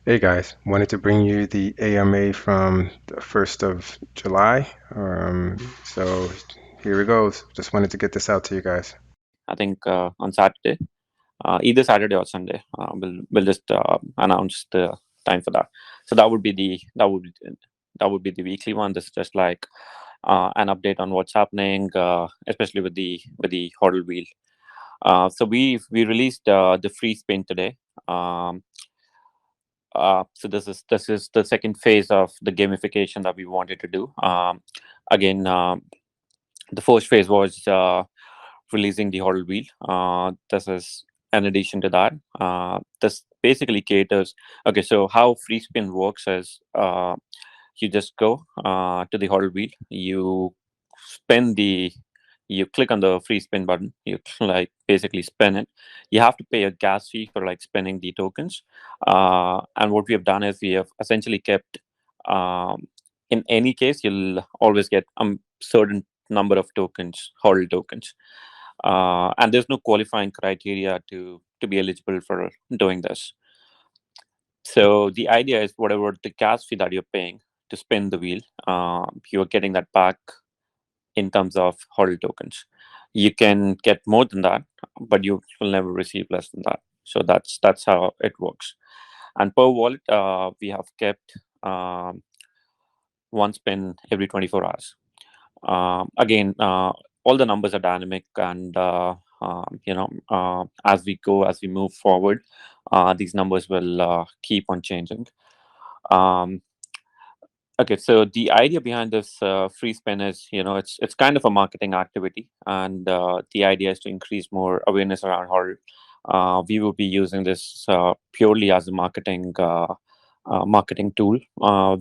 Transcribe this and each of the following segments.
Hey guys, wanted to bring you the AMA from the 1st of July. So here it goes. Just wanted to get this out to you guys. I think on Saturday, either Saturday or Sunday. We'll just announce the time for that. So that would be the weekly one. This is just like an update on what's happening, especially with the Hodl Wheel. So we released the free spin today. Um, so this is the second phase of the gamification that we wanted to do. Again, the first phase was releasing the Hodl Wheel. This is an addition to that. This basically caters. Okay, so how free spin works is you just go to the Hodl Wheel. Spin the you click on the free spin button. You like basically spin it. You have to pay a gas fee for like spinning the tokens. And what we have done is we have essentially kept. In any case, you'll always get certain number of tokens, Hodl tokens, and there's no qualifying criteria to be eligible for doing this. So the idea is whatever the gas fee that you're paying to spin the wheel, you're getting that back in terms of Hodl tokens. You can get more than that, but you will never receive less than that. So that's how it works. And per wallet, we have kept one spin every 24 hours. Again, all the numbers are dynamic, and as we move forward, these numbers will keep on changing. Um, okay, so the idea behind this free spin is, it's kind of a marketing activity, and the idea is to increase more awareness around how we will be using this purely as a marketing tool.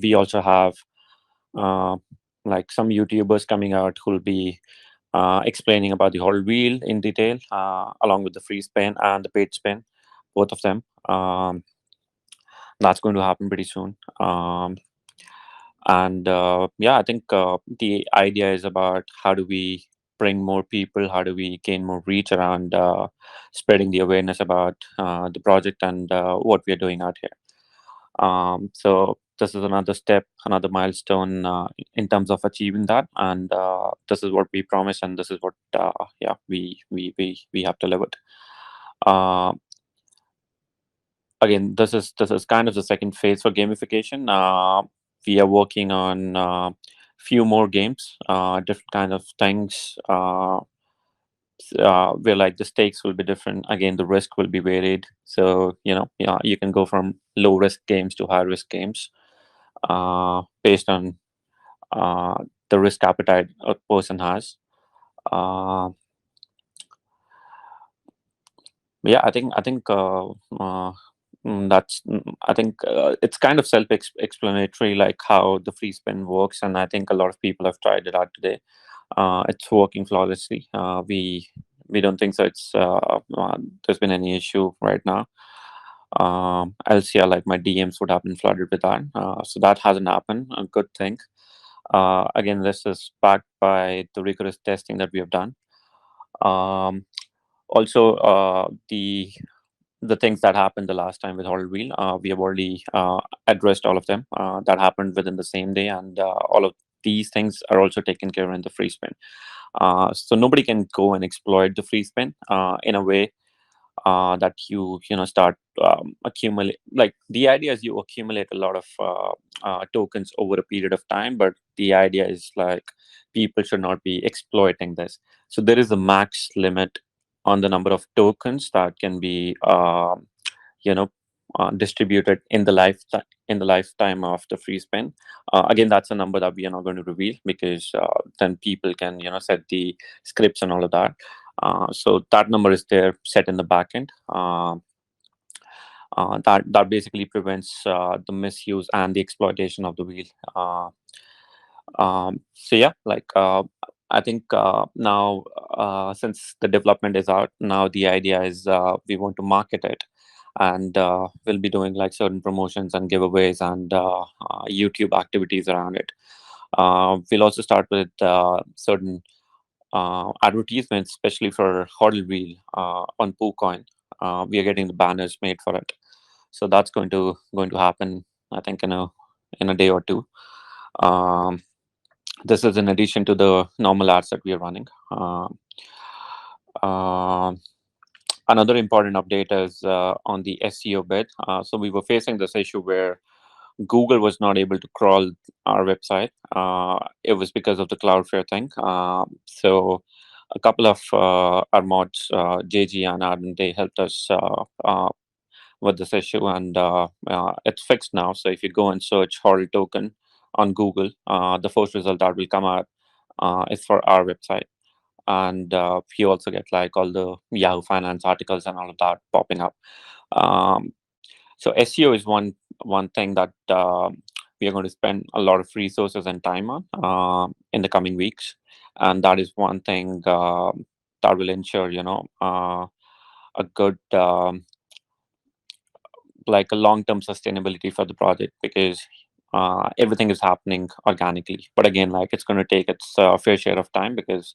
We also have uh, like some YouTubers coming out who will be explaining about the whole wheel in detail, along with the free spin and the paid spin, both of them. That's going to happen pretty soon. And yeah, I think the idea is about how do we bring more people, how do we gain more reach around spreading the awareness about the project and what we are doing out here. So this is another step, another milestone in terms of achieving that, and this is what we promised, and this is what yeah we have delivered. Uh, Again, this is kind of the second phase for gamification. We are working on few more games, different kind of things. Where like the stakes will be different. Again, the risk will be varied. So yeah, you can go from low risk games to high risk games based on uh, the risk appetite a person has. Uh, yeah, I think it's kind of self-explanatory, like how the free spin works, and I think a lot of people have tried it out today. It's working flawlessly. We don't think so. There's been any issue right now. Else, yeah, like my DMs would have been flooded with that. So that hasn't happened. A good thing. Again, this is backed by the rigorous testing that we have done. Um, Also, the things that happened the last time with Hodl Wheel, we have already addressed all of them. That happened within the same day, and all of these things are also taken care of in the free spin. So nobody can go and exploit the free spin in a way that you start accumulate. Like the idea is you accumulate a lot of tokens over a period of time, but the idea is like people should not be exploiting this. So there is a max limit on the number of tokens that can be you know distributed in the lifetime of the free spin. Again, that's a number that we are not going to reveal, because then people can set the scripts and all of that. So that number is there set in the backend. That basically prevents the misuse and the exploitation of the wheel. So yeah, like I think now, since the development is out, now the idea is we want to market it, and we'll be doing like certain promotions and giveaways and YouTube activities around it. We'll also start with certain advertisements, especially for Hodl Wheel on PooCoin. We are getting the banners made for it. So that's going to happen, I think, in a day or two. Um, this is in addition to the normal ads that we are running. Uh, Another important update is on the SEO bit. So we were facing this issue where Google was not able to crawl our website. It was because of the Cloudflare thing. So a couple of our mods, JG and Arden, they helped us with this issue, and it's fixed now. So if you go and search Hodl token on Google, the first result that will come out is for our website. And you also get like all the Yahoo Finance articles and all of that popping up. Um, so SEO is one thing that we are going to spend a lot of resources and time on in the coming weeks, and that is one thing that will ensure a good like a long-term sustainability for the project, because everything is happening organically. But again, like it's going to take its fair share of time, because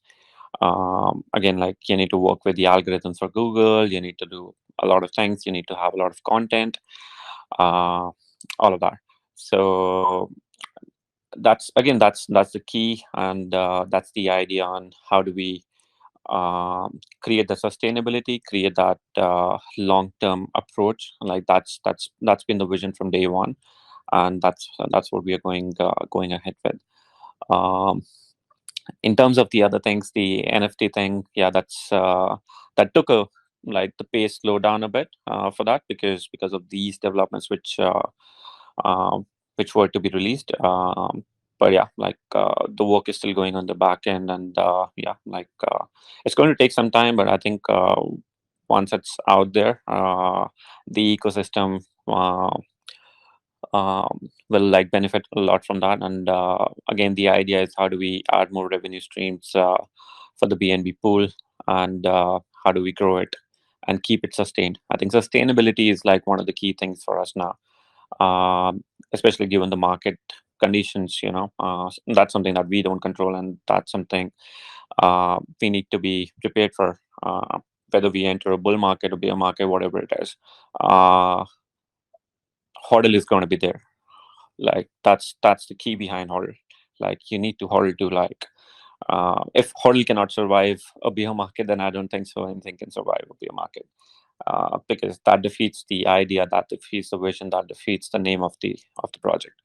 again, like you need to work with the algorithms for Google, you need to do a lot of things, you need to have a lot of content, uh, all of that. So that's the key, and that's the idea on how do we create the sustainability, create that long-term approach. Like that's been the vision from day one, and that's what we are going ahead with. Um, in terms of the other things, the NFT thing, yeah, that took a like the pace slow down a bit for that, because of these developments uh, which were to be released. But yeah, like the work is still going on the back end, and yeah, like it's going to take some time, but I think once it's out there, the ecosystem will like benefit a lot from that. And again, the idea is how do we add more revenue streams for the BNB pool, and how do we grow it and keep it sustained. I think sustainability is like one of the key things for us now, especially given the market conditions. That's something that we don't control, and that's something we need to be prepared for, whether we enter a bull market or bear market, whatever it is. uh, Hodl is going to be there. Like that's the key behind Hodl. Like you need to Hodl to like if Hodl cannot survive a bear market, then I don't think so anything can survive a bear market, because that defeats the idea, that defeats the vision, that defeats the name of the project.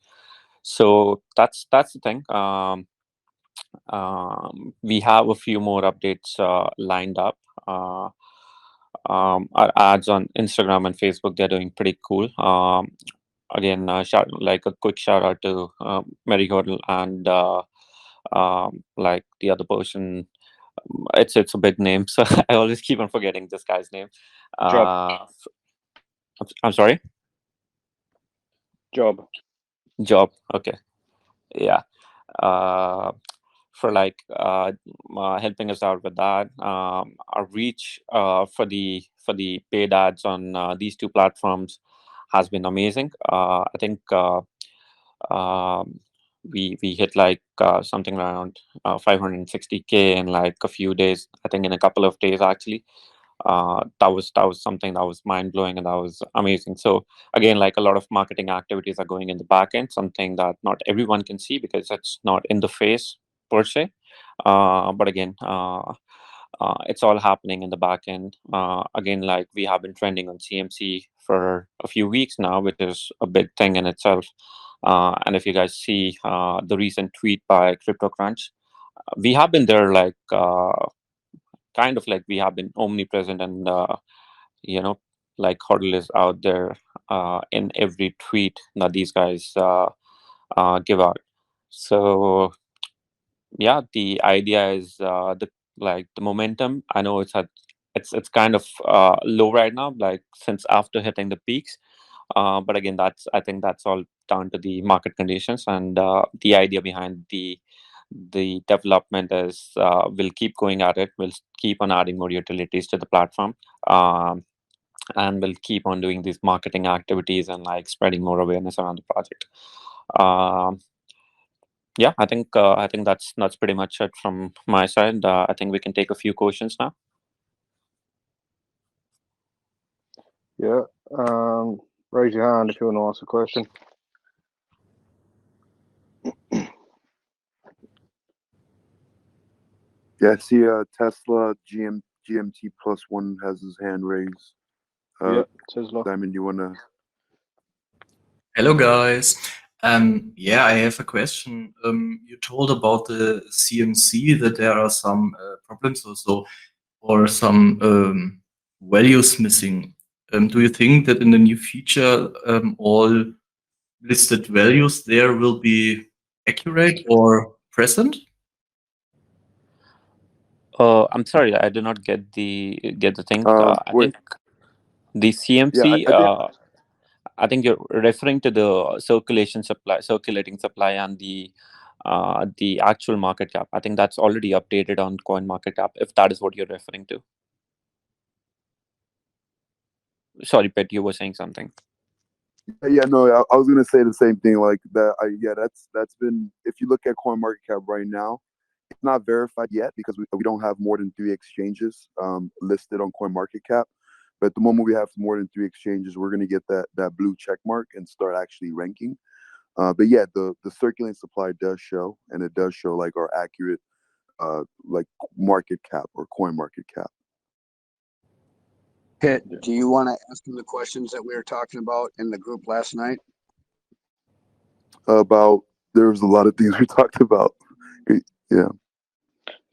So that's the thing. We have a few more updates lined up. Our ads on Instagram and Facebook, they're doing pretty cool. Again, like a quick shout out to Myhodl and like the other person. It's a big name, so I always keep on forgetting this guy's name. Job, I'm sorry, job. Job. Okay, yeah. Uh, for like helping us out with that. Our reach for the paid ads on these two platforms has been amazing. I think um, we hit like something around 560K in like a few days. I think in a couple of days actually. That was something that was mind blowing, and that was amazing. So again, like a lot of marketing activities are going in the back end, something that not everyone can see because it's not in the face per se. But again, it's all happening in the back end. Again, like we have been trending on CMC for a few weeks now, which is a big thing in itself. And if you guys see the recent tweet by CryptoCrunch, we have been there like kind of like we have been omnipresent, and you know like Hodl is out there in every tweet that these guys give out. So yeah, the idea is the momentum. I know it's kind of low right now, like since after hitting the peaks. But again, I think that's all down to the market conditions, and the idea behind the development is we'll keep going at it. We'll keep on adding more utilities to the platform, um, and we'll keep on doing these marketing activities and like spreading more awareness around the project. Um, yeah, I think that's pretty much it from my side. I think we can take a few questions now. Yeah. Um, Raise your hand if you want to ask a question. Yeah, I see Tesla GMT plus one has his hand raised. Yeah, Tesla. Diamond, you wanna? Hello, guys. Yeah, I have a question. You told about the CMC that there are some problems or some values missing. Do you think that in the new future, all listed values there will be accurate or present? I'm sorry, I did not get the thing. I Wait, think the yeah, CMC. I think I think you're referring to the circulating supply, and the actual market cap. I think that's already updated on CoinMarketCap, if that is what you're referring to. Sorry, Pet, you were saying something. yeah, no, I was gonna say the same thing. Like that, yeah, that's been. If you look at CoinMarketCap right now, it's not verified yet because we don't have more than 3 exchanges listed on CoinMarketCap. But the moment we have more than 3 exchanges, we're gonna get that blue check mark and start actually ranking. But yeah, the circulating supply does show, and it does show like our accurate like market cap or CoinMarketCap. Pitt, do you want to ask him the questions that we were talking about in the group last night? About there was a lot of things we talked about. Yeah.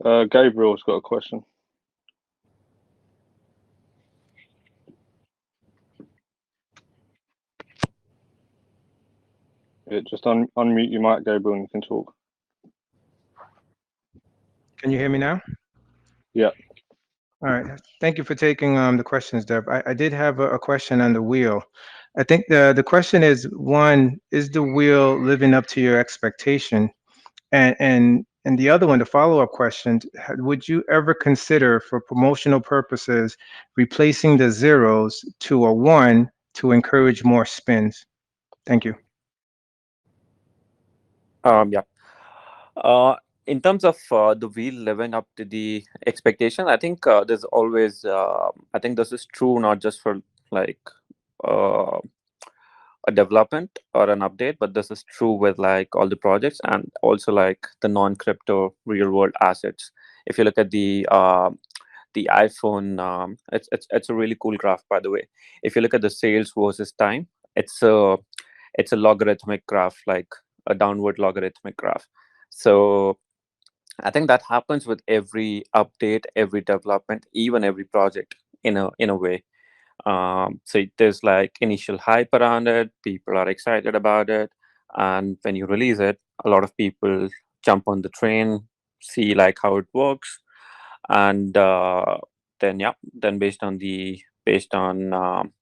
Gabriel's got a question. Yeah, just unmute your mic, Gabriel, and you can talk. Can you hear me now? Yeah. All right. Thank you for taking the questions, Deb. I did have a question on the wheel. I think the question is, one, is the wheel living up to your expectation? And the other one, the follow-up question, would you ever consider, for promotional purposes, replacing the zeros to a one to encourage more spins? Thank you. Yeah. In terms of the wheel living up to the expectation, I think there's always. I think this is true not just for like uh, a development or an update, but this is true with like all the projects and also like the non-crypto real-world assets. If you look at the iPhone, it's a really cool graph, by the way. If you look at the sales versus time, it's a logarithmic graph, like a downward logarithmic graph. So I think that happens with every update, every development, even every project in a way. So there's like initial hype around it, people are excited about it, and when you release it, a lot of people jump on the train, see like how it works, and then based on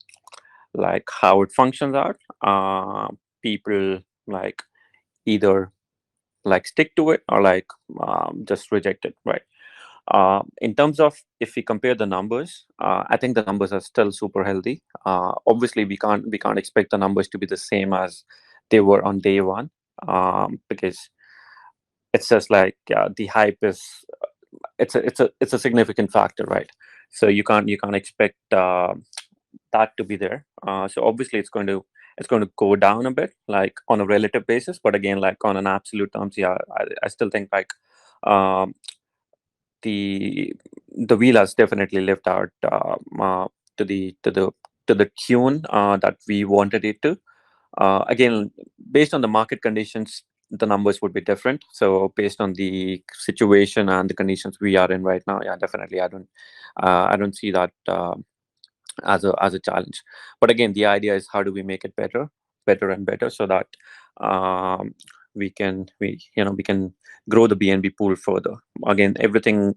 like how it functions out, people like either like stick to it or like just reject it, right? In terms of if we compare the numbers, I think the numbers are still super healthy. Obviously, we can't expect the numbers to be the same as they were on day one, because it's just like the hype is it's a significant factor, right? So you can't expect that to be there. So obviously, it's going to go down a bit, like on a relative basis, but again, like on an absolute terms, yeah, I still think like um, the the wheel has definitely lived out to the tune that we wanted it to. Again, based on the market conditions, the numbers would be different. So based on the situation and the conditions we are in right now, yeah, definitely, I don't see that as a challenge. But again, the idea is how do we make it better and better, so that um, we can grow the BNB pool further. Again, everything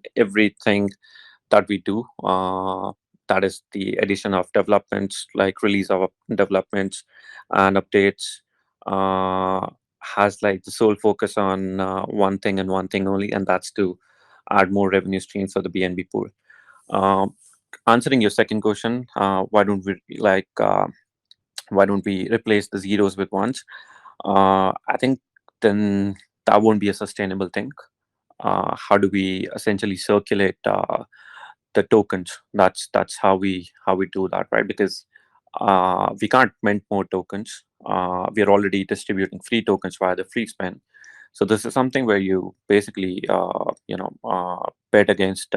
that we do, that is the addition of developments, like release of developments and updates, uh, has like the sole focus on one thing and one thing only, and that's to add more revenue streams for the BNB pool. um, Answering your second question, why don't we replace the zeros with ones? I think then that won't be a sustainable thing. How do we essentially circulate the tokens? That's how we do that, right? Because we can't mint more tokens. We are already distributing free tokens via the free spin. So this is something where you basically bet against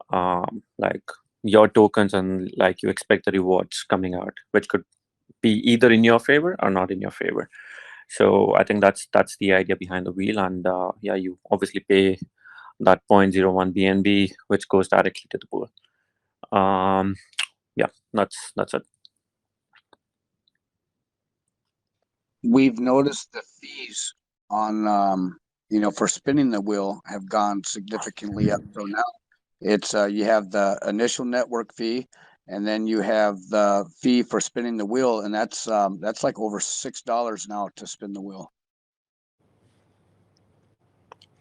like your tokens, and like you expect the rewards coming out, which could be either in your favor or not in your favor. So I think that's the idea behind the wheel. And yeah, you obviously pay that 0.01 BNB, which goes directly to the pool. Yeah, that's it. We've noticed the fees on, for spinning the wheel have gone significantly up. So now it's you have the initial network fee, and then you have the fee for spinning the wheel, and that's like over $6 now to spin the wheel.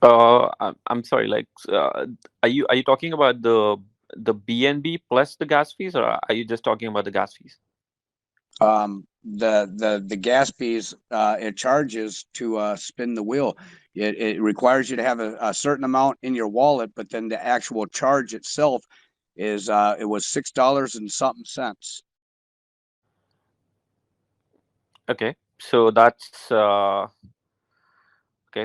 I'm sorry. Like, are you talking about the BNB plus the gas fees, or are you just talking about the gas fees? The gas fees it charges to spin the wheel. It requires you to have a certain amount in your wallet, but then the actual charge itself is it was $6 and something cents. Okay, so that's okay,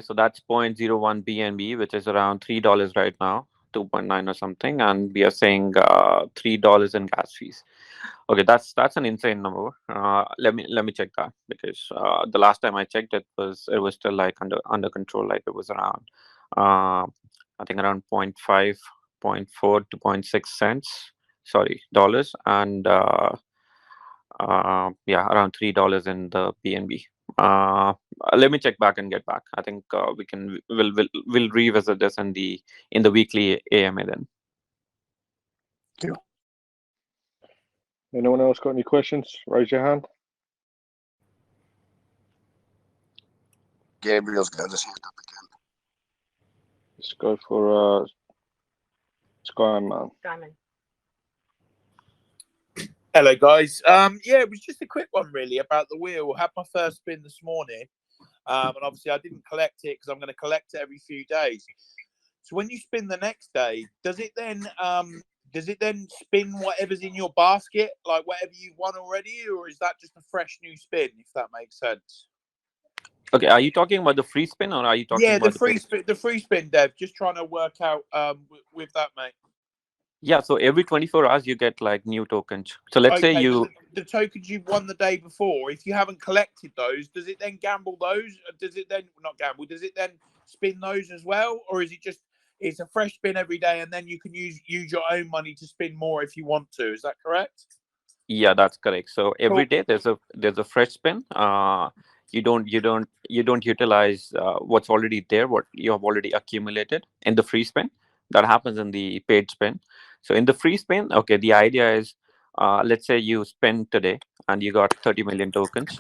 so that's 0.01 BNB, which is around $3 right now, 2.9 or something, and we are saying $3 in gas fees. Okay, that's an insane number. Let me check that, because the last time I checked, it was still like under control. Like it was around I think around 0.5, 0.4 to 0.6 cents. Sorry, dollars, and yeah, around $3 in the BNB. Let me check back and get back. I think we'll revisit this in the weekly AMA then. Thank you. Anyone else got any questions? Raise your hand. Gabriel's got his hand up again. Let's go for Skyman. Hello, guys. Yeah, it was just a quick one, really, about the wheel. I had my first spin this morning, and obviously I didn't collect it because I'm going to collect it every few days. So when you spin the next day, does it then spin whatever's in your basket, like whatever you've won already, or is that just a fresh new spin? If that makes sense. Okay, are you talking about the free spin, or are you talking about the free spin, Dev? Just trying to work out with that, mate. Yeah, so every 24 hours you get like new tokens. So let's say you the tokens you've won the day before, if you haven't collected those, does it then gamble those? Does it then not gamble? Does it then spin those as well, or is it just it's a fresh spin every day, and then you can use your own money to spin more if you want to? Is that correct? Yeah, that's correct. So every day there's a fresh spin. You don't utilize what's already there, what you have already accumulated in the free spin. That happens in the paid spin. So in the free spin, okay, the idea is, let's say you spend today and you got 30 million tokens.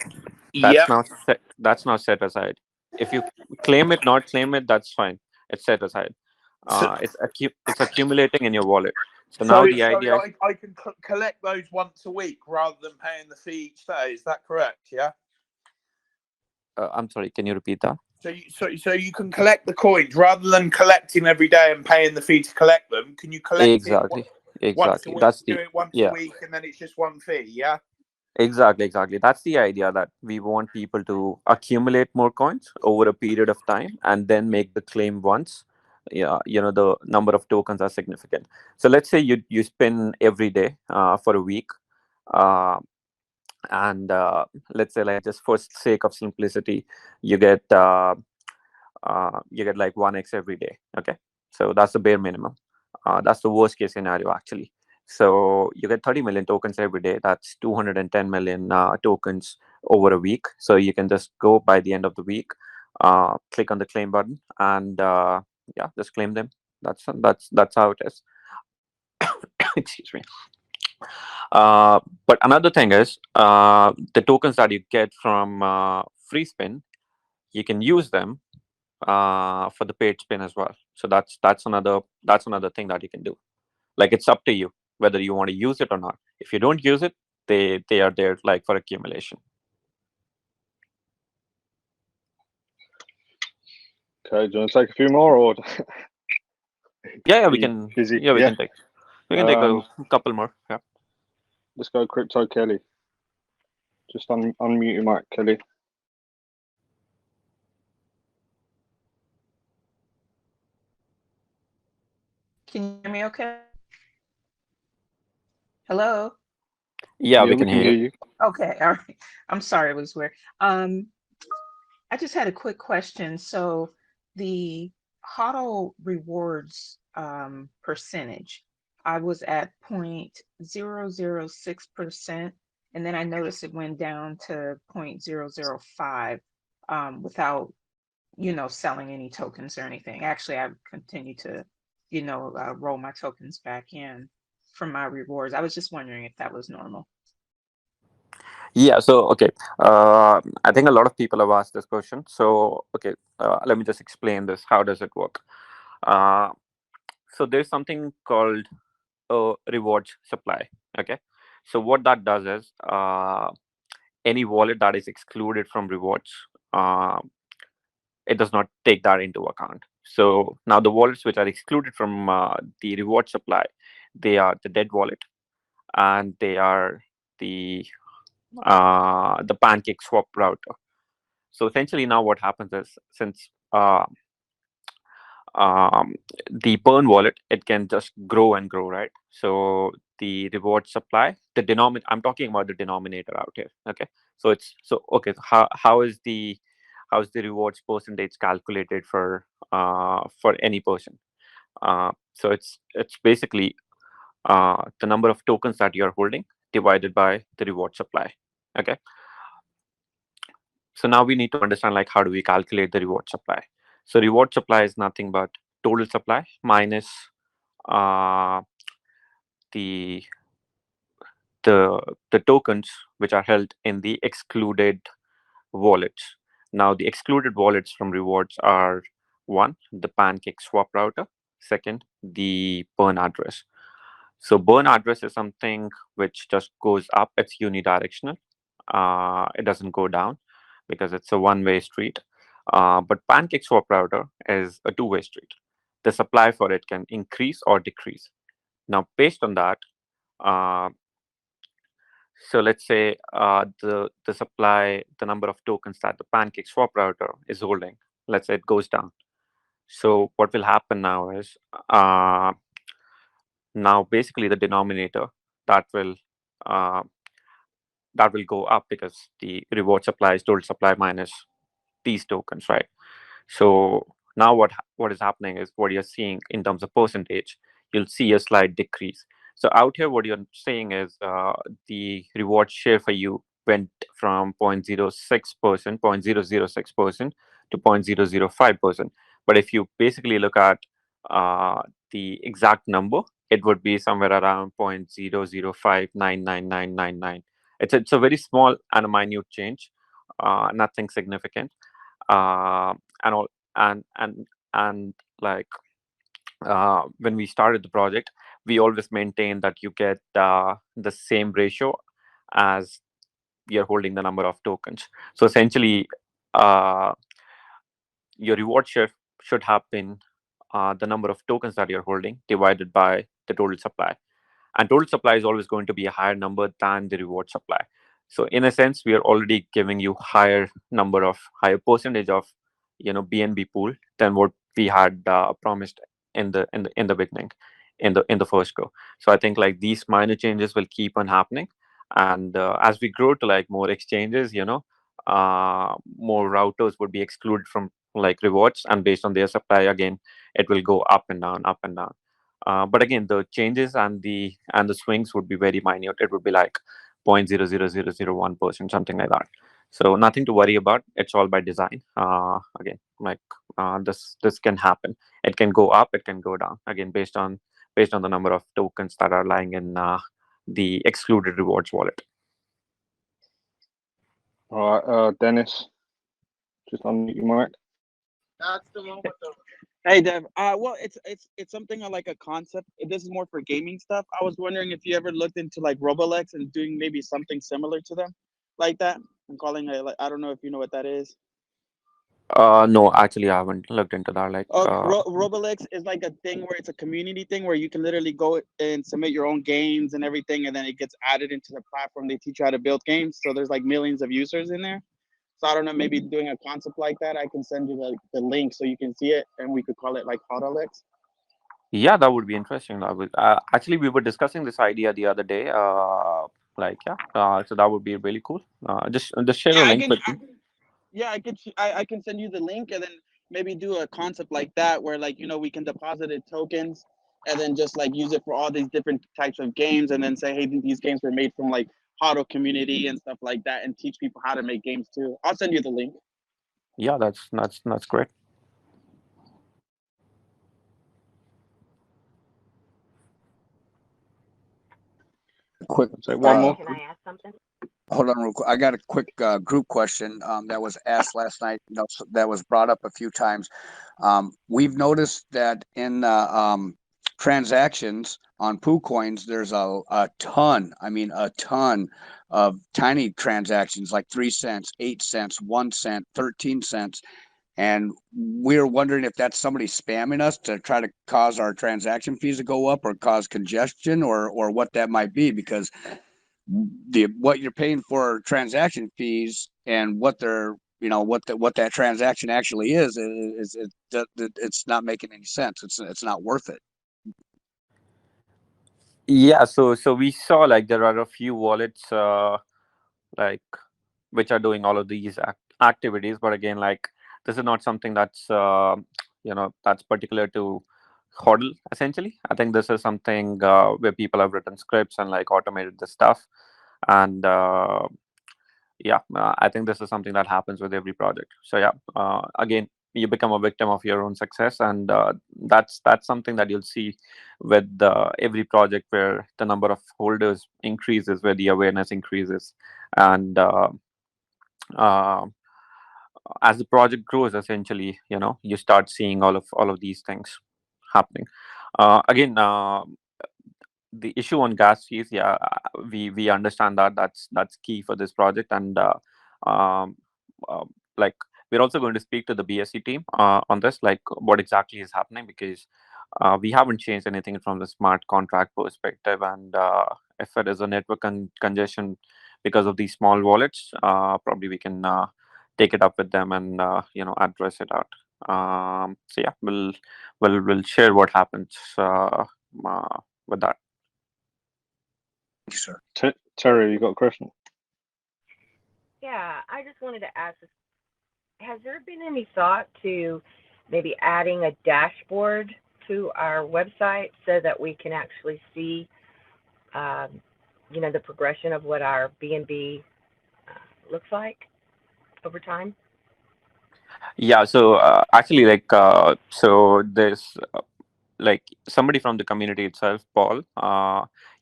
That's now set aside. If you claim it, not claim it, that's fine. It's set aside. It's accumulating in your wallet. So now the idea is, I can collect those once a week rather than paying the fee each day. Is that correct? Yeah. I'm sorry, can you repeat that? So you can collect the coins rather than collecting every day and paying the fee to collect them. Can you collect exactly? once a week? That's do it once a week, and then it's just one fee. Yeah. Exactly. That's the idea, that we want people to accumulate more coins over a period of time and then make the claim once. Yeah, the number of tokens are significant. So let's say you spin every day for a week, and let's say, like, just for sake of simplicity, you get like 1x every day. Okay, so that's the bare minimum. That's the worst case scenario, actually. So you get 30 million tokens every day. That's 210 million tokens over a week. So you can just go by the end of the week, click on the claim button, and yeah, just claim them. That's how it is. Excuse me. But another thing is, the tokens that you get from free spin, you can use them for the paid spin as well. So that's another thing that you can do. Like, it's up to you whether you want to use it or not. If you don't use it, they are there, like, for accumulation. Okay, do you want to take a few more, or Yeah, we can. busy? Yeah, we can take a couple more. Yeah. Let's go Crypto Kelly. Just unmute your mic, Kelly. Can you hear me okay? Hello? Yeah, Yeah, we we can can hear hear you. you. Okay, all right. I'm sorry, it was weird. I just had a quick question. So the Hodl rewards percentage, I was at 0.006%, and then I noticed it went down to 0.005 without, selling any tokens or anything. Actually, I've continued to, roll my tokens back in from my rewards. I was just wondering if that was normal. Yeah, so okay. I think a lot of people have asked this question. So okay, let me just explain this. How does it work? Uh, so there's something called a rewards supply. Okay, so what that does is any wallet that is excluded from rewards, uh, it does not take that into account. So now the wallets which are excluded from the reward supply, they are the dead wallet, and they are the pancake swap router. So essentially now what happens is, since um, the burn wallet, it can just grow and grow, right? So the reward supply, the denominator, I'm talking about the denominator out here. Okay, so it's so okay, so how is the rewards percentage calculated for any person? So it's basically the number of tokens that you're holding divided by the reward supply. Okay, so now we need to understand, like, how do we calculate the reward supply? So reward supply is nothing but total supply minus uh, the the tokens which are held in the excluded wallets. Now the excluded wallets from rewards are: one, the pancake swap router; second, the burn address. So burn address is something which just goes up. It's unidirectional. It doesn't go down because it's a one-way street. But pancake swap router is a two-way street. The supply for it can increase or decrease. Now, based on that, uh, so let's say the supply, the number of tokens that the pancake swap router is holding, let's say it goes down. So what will happen now is, uh, now basically the denominator that will uh, that will go up, because the reward supply is total supply minus these tokens, right? So now what is happening is, what you're seeing in terms of percentage, you'll see a slight decrease. So out here, what you're saying is the reward share for you went from 0.06%, 0.006% to 0.005%. But if you basically look at the exact number, it would be somewhere around 0.005999999. It's a very small and a minute change, nothing significant. uh, and all and like when we started the project, we always maintain that you get the same ratio as you're holding the number of tokens. So essentially, uh, your reward share should have been the number of tokens that you're holding divided by the total supply, and total supply is always going to be a higher number than the reward supply. So in a sense, we are already giving you higher percentage of BNB pool than what we had promised in the beginning, in the first go. So I think, like, these minor changes will keep on happening, and as we grow to, like, more exchanges, more routers would be excluded from, like, rewards, and based on their supply, again, it will go up and down, up and down. But again, the changes and the swings would be very minute. It would be like 0.00001%, something like that. So nothing to worry about. It's all by design. Again, like, this can happen. It can go up. It can go down. Again, based on the number of tokens that are lying in the excluded rewards wallet. All right, Dennis, just unmute your mic. That's the one with the. Hey Dev, well, it's something I like a concept. This is more for gaming stuff. I was wondering if you ever looked into like Roblox and doing maybe something similar to them, like that. I'm calling it, like, I don't know if you know what that is. No, actually, I haven't looked into that. Like, Roblox is like a thing where it's a community thing where you can literally go and submit your own games and everything, and then it gets added into the platform. They teach you how to build games, so there's like millions of users in there. So I don't know, maybe doing a concept like that, I can send you the link so you can see it, and we could call it like Hodl. yeah, that would be interesting. That would actually we were discussing this idea the other day. Like, yeah, so that would be really cool. Just share Yeah, a link with me. I can send you the link and then maybe do a concept like that where like we can deposit it tokens and then just like use it for all these different types of games and then say hey these games were made from like Hodl community and stuff like that and teach people how to make games too. I'll send you the link. Yeah, that's great. Quick, So one more. Can I ask something? hold on real quick. I got a quick group question that was asked last night. That was brought up a few times. We've noticed that in transactions on PooCoins, there's a ton. I mean, a ton of tiny transactions like 3 cents, 8 cents, 1 cent, 13 cents. And we're wondering if that's somebody spamming us to try to cause our transaction fees to go up or cause congestion or what that might be, because what you're paying for transaction fees and what they're what that transaction actually is it's not making any sense. It's not worth it. Yeah, so we saw like there are a few wallets like which are doing all of these activities, but again, like this is not something that's that's particular to Hodl. Essentially, I think this is something where people have written scripts and like automated the stuff, and yeah, I think this is something that happens with every project. So yeah, again, you become a victim of your own success, and that's something that you'll see with every project where the number of holders increases, where the awareness increases, and uh, as the project grows, essentially, you start seeing all of these things happening. Again, the issue on gas fees, yeah, we understand that that's key for this project, and um, uh, like we're also going to speak to the BSC team on this, like what exactly is happening, because we haven't changed anything from the smart contract perspective, and if it is a network congestion because of these small wallets, probably we can take it up with them and address it out. So yeah, we'll share what happens with that. Thank you, sir. Terry, you got a question? Yeah, I just wanted to ask, has there been any thought to maybe adding a dashboard to our website so that we can actually see, the progression of what our BNB looks like over time? Yeah, so actually, like, so there's like somebody from the community itself, Paul.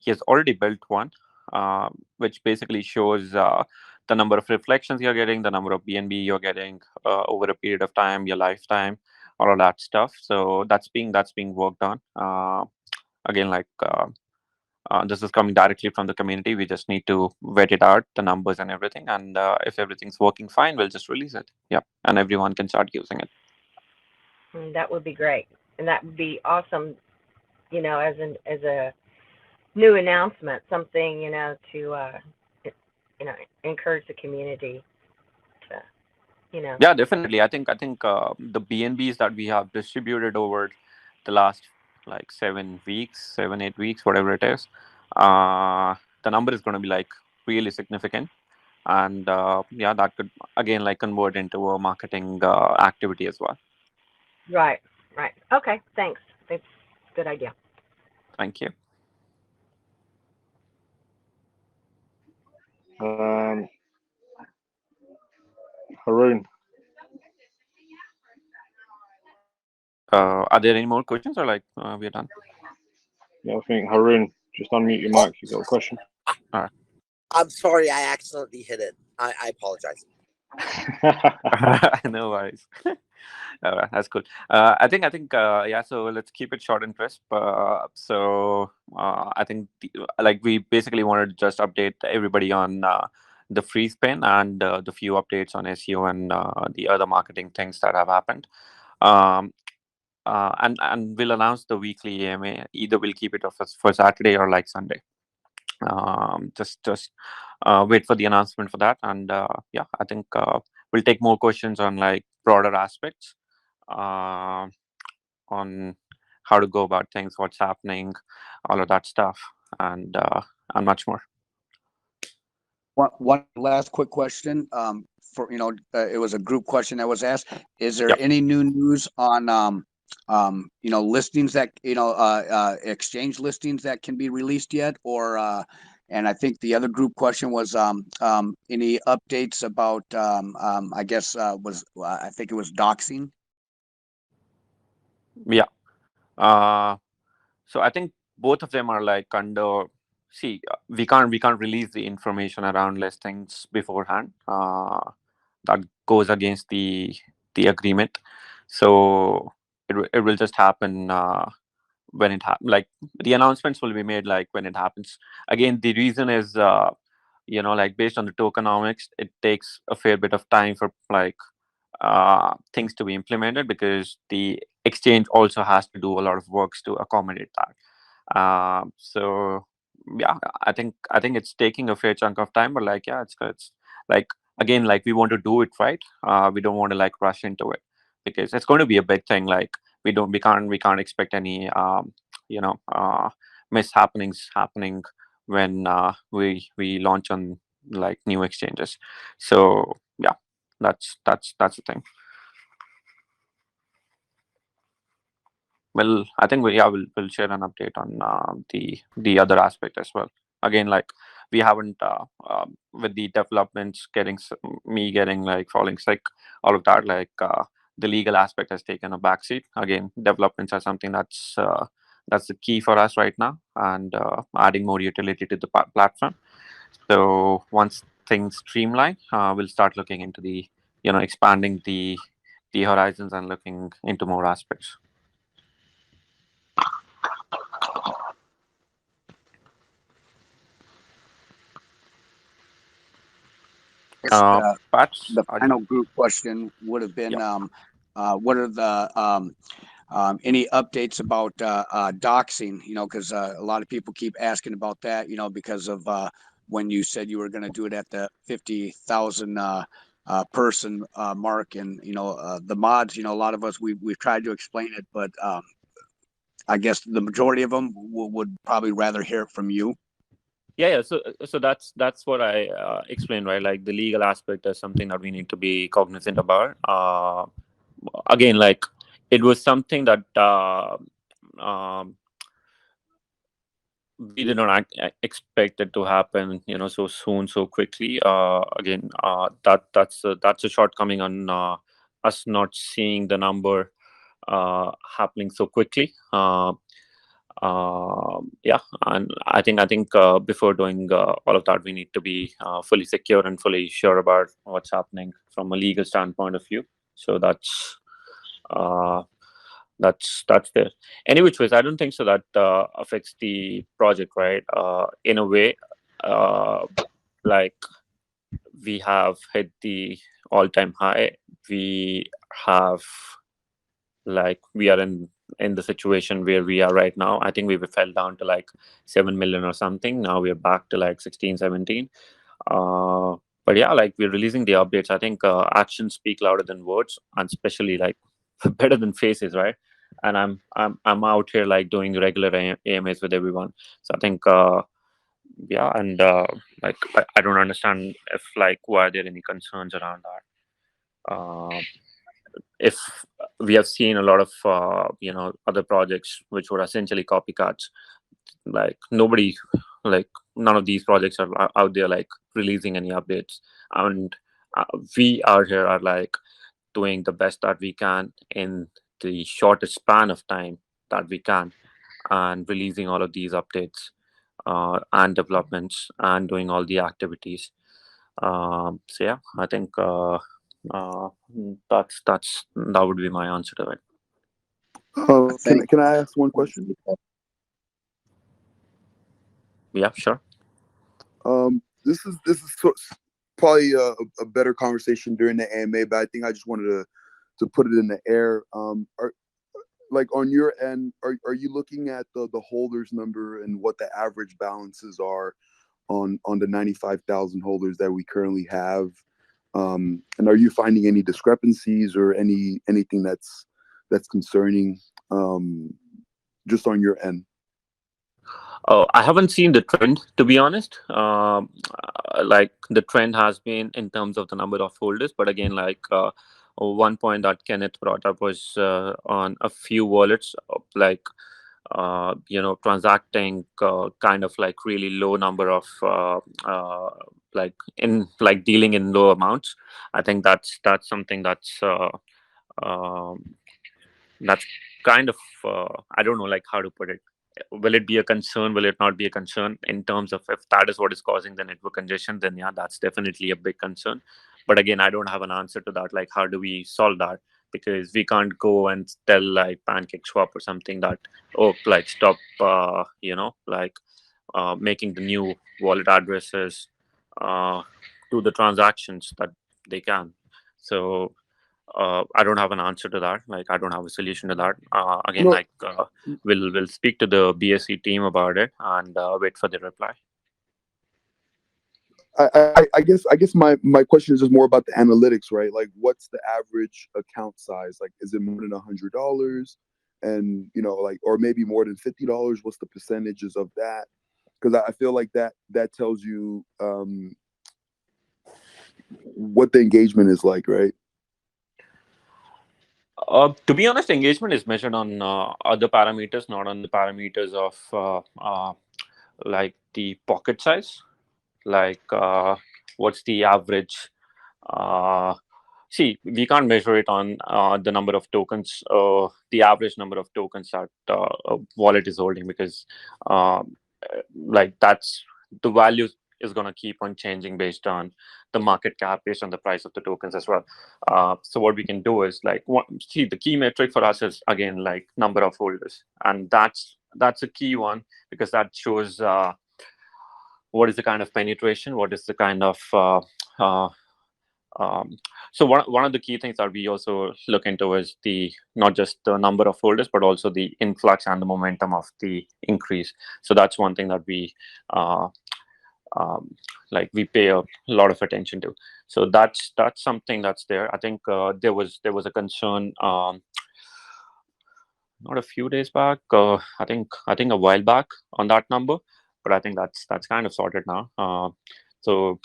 He has already built one, which basically shows the number of reflections you're getting, the number of BNB you're getting over a period of time, your lifetime, all of that stuff. So that's being worked on. Again, like. This is coming directly from the community. We just need to vet it out, the numbers and everything. And if everything's working fine, we'll just release it. Yeah. And everyone can start using it. That would be great. And that would be awesome, as a new announcement, something, to, encourage the community to. Yeah, definitely. I think the BNBs that we have distributed over the last like 7 weeks, 7, 8 weeks, whatever it is, the number is going to be like really significant. And yeah, that could again like convert into a marketing activity as well. Right. Okay, thanks. That's a good idea. Thank you. Haroon. Are there any more questions, or like we're done? Yeah, I think Haroon, just unmute your mic. You got a question? All right. I'm sorry, I accidentally hit it. I apologize. No worries. All right, that's cool. I think yeah. So let's keep it short and crisp. I think like we basically wanted to just update everybody on the free spin and the few updates on SEO and the other marketing things that have happened. Um, and we'll announce the weekly AMA. Either we'll keep it for Saturday or like Sunday. Just wait for the announcement for that, and yeah, I think we'll take more questions on like broader aspects on how to go about things, what's happening, all of that stuff, and much more. One last quick question. For it was a group question that was asked. Is there Yep. any new news on listings that exchange listings that can be released yet, or and I think the other group question was any updates about I guess I think it was doxing. Yeah. So I think both of them are like under. See, we can't release the information around listings beforehand. That goes against the agreement. So it will just happen when it happens. Like the announcements will be made like when it happens. Again, the reason is like based on the tokenomics, it takes a fair bit of time for like things to be implemented, because the exchange also has to do a lot of works to accommodate that. So yeah, I think it's taking a fair chunk of time, but like yeah, it's like, again, like we want to do it right. We don't want to like rush into it, because it's going to be a big thing. Like we can't expect any mishappenings happening when we launch on like new exchanges. So yeah, that's the thing. Well, I think we'll share an update on the other aspect as well. Again, like we haven't with the developments me getting like falling sick, all of that, like the legal aspect has taken a backseat. Again, developments are something that's the key for us right now, and adding more utility to the platform. So once things streamline, we'll start looking into the expanding the horizons and looking into more aspects. Patch, The final group question would have been, what are the any updates about doxing? Because a lot of people keep asking about that. Because of when you said you were going to do it at the 50,000 person mark, and the mods. A lot of us we've tried to explain it, but I guess the majority of them would probably rather hear it from you. Yeah. So that's what I explained, right? Like the legal aspect is something that we need to be cognizant about. Again, like it was something that we did not expect it to happen, so soon, so quickly. Again, that's a shortcoming on us not seeing the number happening so quickly. Yeah, and I think before doing all of that, we need to be fully secure and fully sure about what's happening from a legal standpoint of view. So that's there. Any which ways, I don't think so that affects the project, right? In a way, like we have hit the all-time high. We have we are in the situation where we are right now. I think we fell down to like 7 million or something. Now we are back to like 16, 17. But yeah, like we're releasing the updates. I think actions speak louder than words, and especially like better than faces, right? And I'm out here like doing regular AMAs with everyone. So I think yeah, and like I don't understand if like why are there any concerns around that. If we have seen a lot of other projects which were essentially copycats, like nobody, like none of these projects are out there like releasing any updates, and we out here are like doing the best that we can in the shortest span of time that we can, and releasing all of these updates and developments and doing all the activities. So yeah, I think that would be my answer to it. Can I ask one question? Yeah, sure. This is probably a better conversation during the AMA, but I think I just wanted to put it in the air. Like on your end, are you looking at the holders number and what the average balances are on the 95,000 holders that we currently have? And are you finding any discrepancies or anything that's concerning, just on your end? I haven't seen the trend, to be honest. Like the trend has been in terms of the number of holders, but again, like one point that Kenneth brought up was on a few wallets, like transacting kind of like really low number of like dealing in low amounts. I think that's something that's kind of I don't know like how to put it. Will it be a concern? Will it not be a concern? In terms of if that is what is causing the network congestion, then yeah, that's definitely a big concern. But again, I don't have an answer to that. Like, how do we solve that? Because we can't go and tell like PancakeSwap or something that, oh, like stop making the new wallet addresses to the transactions that they can. So I don't have an answer to that. Like, I don't have a solution to that. Again, No. like we'll speak to the BSC team about it and wait for the reply. I guess my question is just more about the analytics, right? Like, what's the average account size? Like, is it more than $100? And like, or maybe more than $50? What's the percentages of that? Because I feel like that tells you what the engagement is like, right? To be honest, engagement is measured on other parameters, not on the parameters of like the pocket size. Like, what's the average? See, we can't measure it on the number of tokens, the average number of tokens that a wallet is holding, because like that's the value is going to keep on changing based on the market cap, based on the price of the tokens as well. So what we can do is like see, the key metric for us is again like number of holders, and that's a key one, because that shows what is the kind of penetration, what is the kind of so one of the key things that we also look into is not just the number of holders, but also the influx and the momentum of the increase. So that's one thing that we like we pay a lot of attention to. So that's something that's there. I think there was a concern not a few days back, I think a while back on that number, but I think that's kind of sorted now. So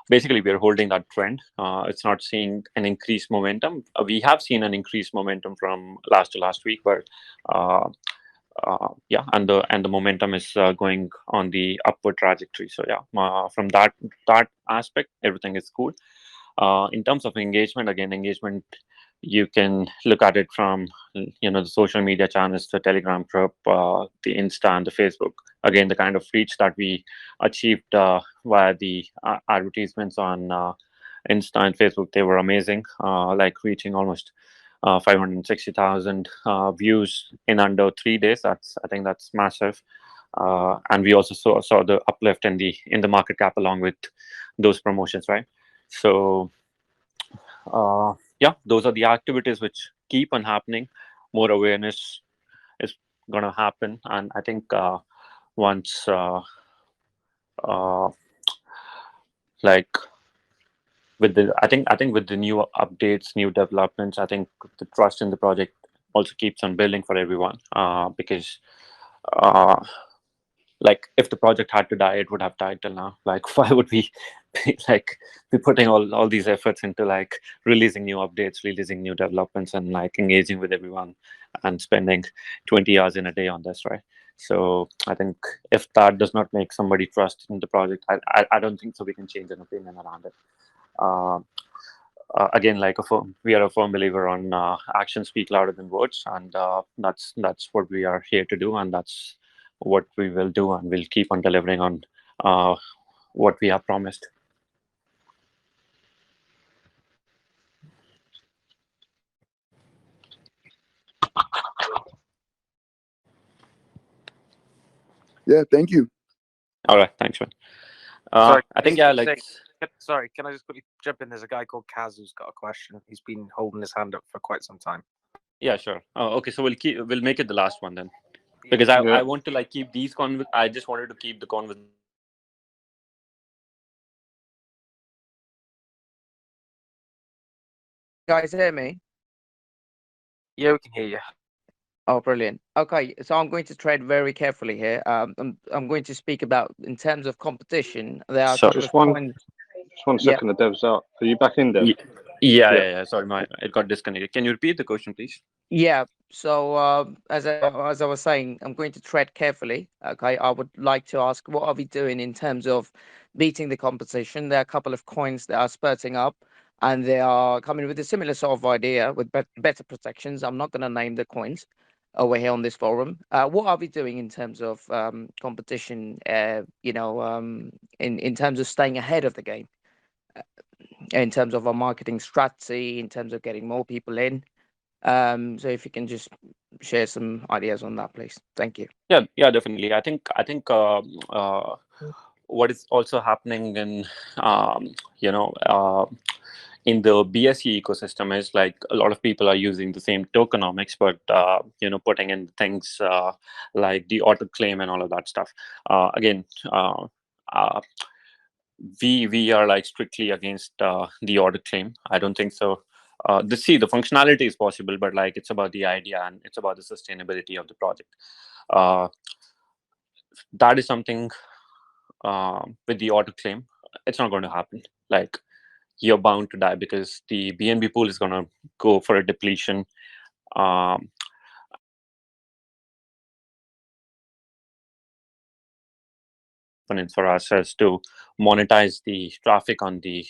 basically, we're holding that trend. It's not seeing an increased momentum. We have seen an increased momentum from last to last week, but yeah, and the momentum is going on the upward trajectory. So yeah, from that aspect, everything is cool. In terms of engagement, again, you can look at it from the social media channels, the Telegram group, the Insta, and the Facebook. Again, the kind of reach that we achieved via the advertisements on Insta and Facebook, they were amazing. Like reaching almost 560,000 views in under 3 days. I think that's massive. And we also saw the uplift in the market cap along with those promotions, right? So yeah, those are the activities which keep on happening. More awareness is going to happen, and I think once like with the I think with the new updates, new developments, I think the trust in the project also keeps on building for everyone, because like if the project had to die, it would have died till now. Like, why would we be putting all these efforts into like releasing new updates, releasing new developments, and like engaging with everyone and spending 20 hours in a day on this, right? So I think if that does not make somebody trust in the project, I don't think so we can change an opinion around it. Again, like we are a firm believer on actions speak louder than words, and that's what we are here to do, and that's what we will do, and we'll keep on delivering on what we have promised. Yeah, thank you. All right, thanks, man. Sorry, I think yeah, like sorry, can I just quickly jump in? There's a guy called Kaz who's got a question. He's been holding his hand up for quite some time. yeah, sure. Okay, so we'll make it the last one then, because I want to like keep these I just wanted to keep the conversation. Guys, hear me? Yeah, we can hear you. Oh, brilliant. Okay, so I'm going to tread very carefully here. I'm going to speak about in terms of competition. There are a couple Just of one, coins. just 1 second. The dev's out. Are you back in, Dev? Yeah. Sorry, it got disconnected. Can you repeat the question, please? Yeah. So as I was saying, I'm going to tread carefully. Okay, I would like to ask, what are we doing in terms of beating the competition? There are a couple of coins that are spurting up, and they are coming with a similar sort of idea with better protections. I'm not going to name the coins over here on this forum. What are we doing in terms of competition? In terms of staying ahead of the game, in terms of our marketing strategy, in terms of getting more people in. So if you can just share some ideas on that, please. Thank you. Yeah, definitely. I think what is also happening in in the BSE ecosystem is like a lot of people are using the same tokenomics, but putting in things like the auto claim and all of that stuff. We are like strictly against the auto claim. I don't think so. The functionality is possible, but like it's about the idea and it's about the sustainability of the project. That is something with the auto claim. It's not going to happen. Like you're bound to die because the BNB pool is going to go for a depletion. For us is to monetize the traffic on the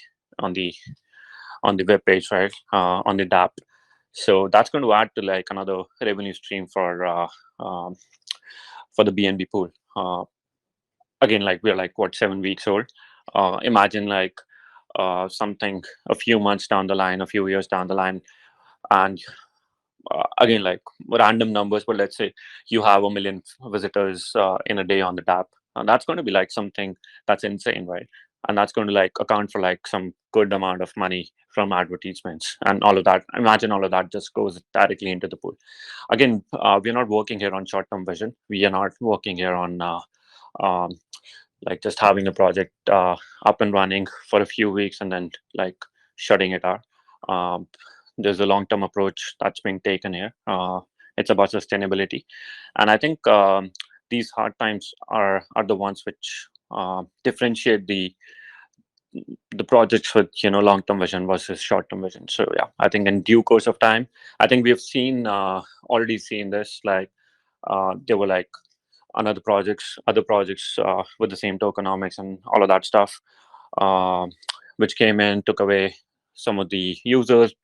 web page, right? On the DApp. So that's going to add to like another revenue stream for the BNB pool. Again, like we're like 7 weeks old. Imagine like something a few months down the line, a few years down the line, and again like random numbers, but let's say you have 1 million visitors in a day on the DApp, and that's going to be like something that's insane, right? And that's going to like account for like some good amount of money from advertisements and all of that. Imagine all of that just goes directly into the pool. Again, we're not working here on short-term vision. We are not working here on like just having a project up and running for a few weeks and then like shutting it out. There's a long-term approach that's being taken here. It's about sustainability, and I think these hard times are the ones which differentiate the projects with long-term vision versus short-term vision. So yeah, I think in due course of time, I think we've already seen this. Like there were like other projects with the same tokenomics and all of that stuff, which came in, took away some of the users,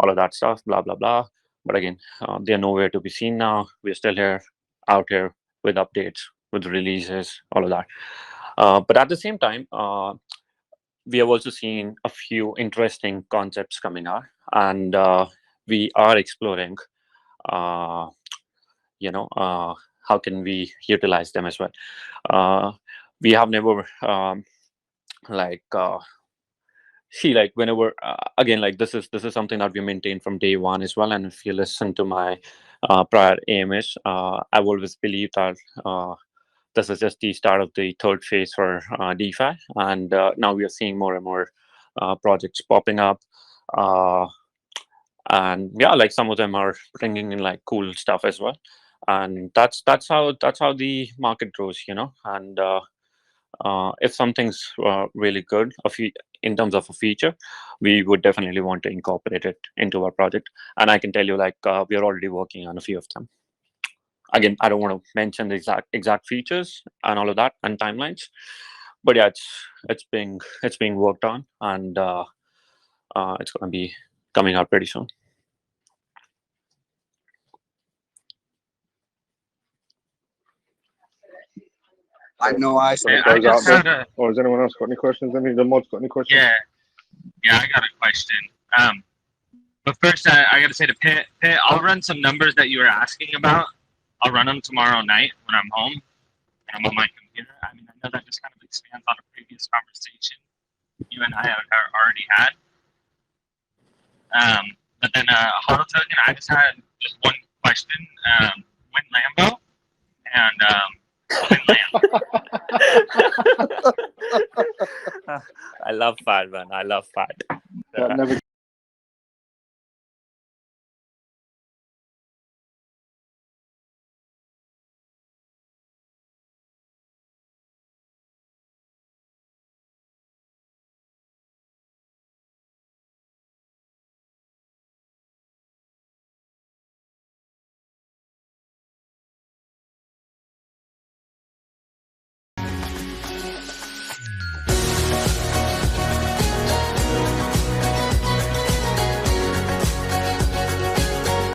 all of that stuff, blah blah blah. But again, they're nowhere to be seen now. We're still out here with updates, with releases, all of that. But at the same time, we have also seen a few interesting concepts coming out, and we are exploring how can we utilize them as well. We have never like whenever again, like this is something that we maintain from day one as well. And if you listen to my prior AMS, I've always believed that this is just the start of the third phase for DeFi, and now we are seeing more and more projects popping up, and yeah, like some of them are bringing in like cool stuff as well. And that's how the market grows, and if something's really good in terms of a feature, we would definitely want to incorporate it into our project. And I can tell you, like we are already working on a few of them. Again, I don't want to mention the exact features and all of that and timelines, but yeah, it's being worked on, and it's going to be coming out pretty soon. I know I Or has anyone else got any questions? Any of the mods got any questions? Yeah, I got a question. But first, I got to say to Pitt, I'll run some numbers that you were asking about. I'll run them tomorrow night when I'm home and I'm on my computer. I mean, I know that just kind of expands on a previous conversation you and I have already had. But then Hodl Token, I just had just one question. Win Lambo and win Lamb. I love fat, man. I love fat. That never